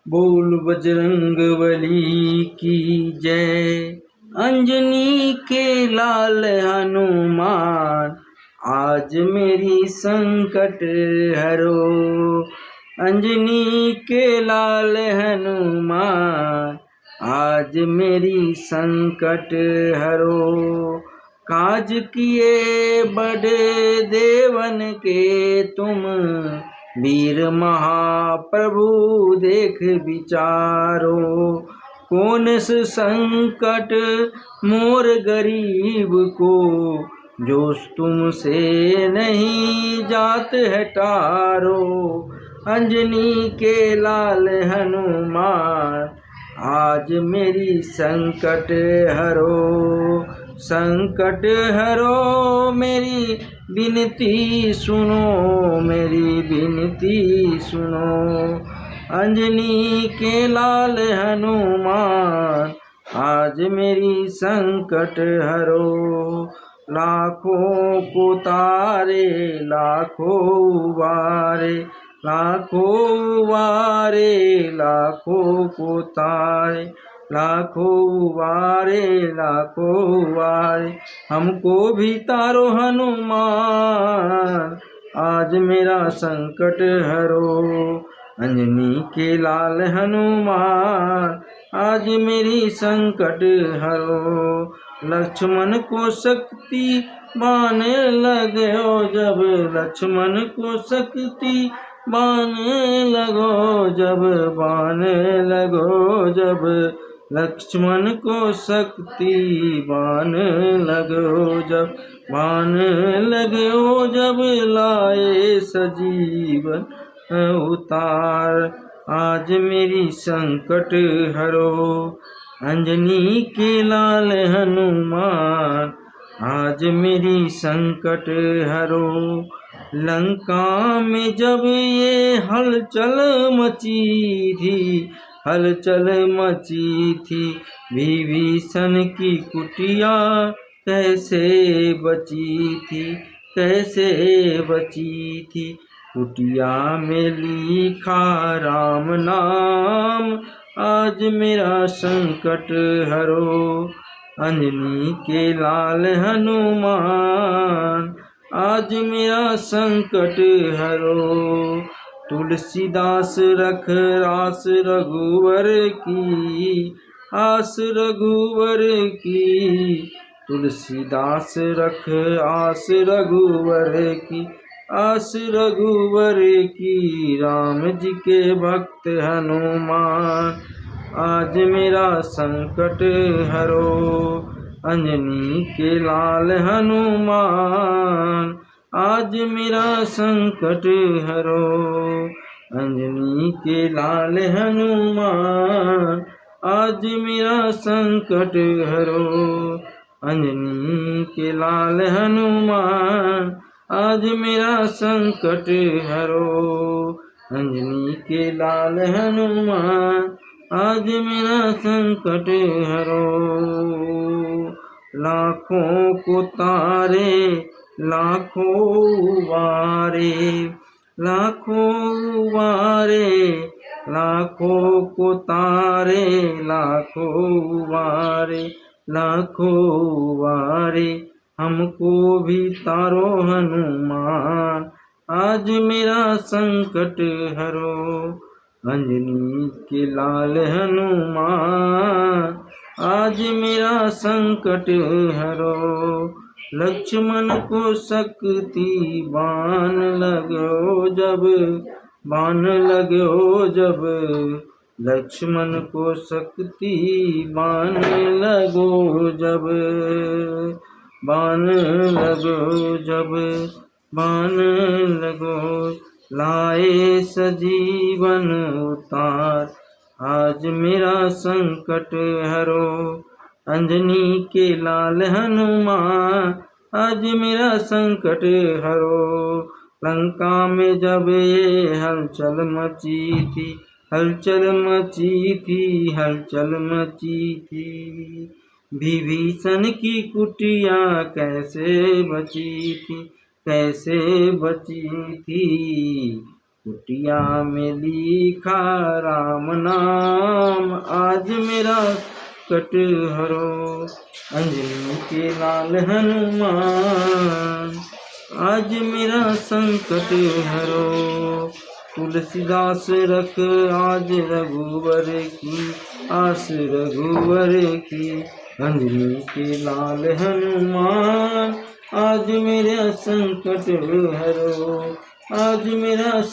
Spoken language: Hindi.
बोल बजरंगबली की जय। अंजनी के लाल हनुमान आज मेरी संकट हरो। अंजनी के लाल हनुमान आज मेरी संकट हरो। काज किए बड़े देवन के तुम, वीर महाप्रभु देख विचारो। कौन से संकट मोर गरीब को, जो तुमसे नहीं जात है टारो। अंजनी के लाल हनुमान आज मेरी संकट हरो। संकट हरो मेरी विनती सुनो, मेरी विनती सुनो। अंजनी के लाल हनुमान आज मेरी संकट हरो। लाखों को तारे लाखों उबारे, लाखों उबारे लाखों को तारे, लाखों उबारे लाखों उबारे। हमको भी तारो हनुमान आज मेरा संकट हरो। अंजनी के लाल हनुमान आज मेरी संकट हरो। लक्ष्मण को शक्ति बाने लगे हो जब, लक्ष्मण को शक्ति बाने लगो जब, बाने लगो जब, लक्ष्मण को शक्ति बान लगो जब, बान लगो जब। लाए सजीवन उतार आज मेरी संकट हरो। अंजनी के लाल हनुमान आज मेरी संकट हरो। लंका में जब ये हलचल मची थी, हलचल मची थी, विभीषण की कुटिया कैसे बची थी, कैसे बची थी। कुटिया में लिखा राम नाम आज मेरा संकट हरो। अंजनी के लाल हनुमान आज मेरा संकट हरो। तुलसीदास रख आस रघुवर की, आस रघुवर की। तुलसीदास रख आस रघुवर की, आस रघुवर की। राम जी के भक्त हनुमान आज मेरा संकट हरो। अंजनी के लाल हनुमान आज मेरा संकट हरो। अंजनी के लाल हनुमान आज मेरा संकट हरो। अंजनी के लाल हनुमान आज मेरा संकट हरो। अंजनी के लाल हनुमान आज मेरा संकट हरो। लाखों को तारे लाखों उबारे, लाखों उबारे लाखों को तारे, लाखों उबारे लाखों उबारे। हमको भी तारो हनुमान आज मेरा संकट हरो। अंजनी के लाल हनुमान आज मेरा संकट हरो। लक्ष्मण को शक्ति बान लगो जब, बान लगो जब, लक्ष्मण को शक्ति बान लगो जब, बान लगो जब, बान लगो। लाए सजीवन उतार आज मेरा संकट हरो। अंजनी के लाल हनुमान आज मेरा संकट हरो। लंका में जब ये हलचल मची थी, हलचल मची थी, हलचल मची थी। विभीषण की कुटिया कैसे बची थी, कैसे बची थी। कुटिया में लिखा राम नाम, आज मेरा कट हरो। अंजनी के लाल हनुमान, आज मेरा संकट हरो। तुलसीदास रख आज रघुवर की आस, रघुवर की। अंजनी के लाल हनुमान, आज मेरा संकट हरो, आज मेरा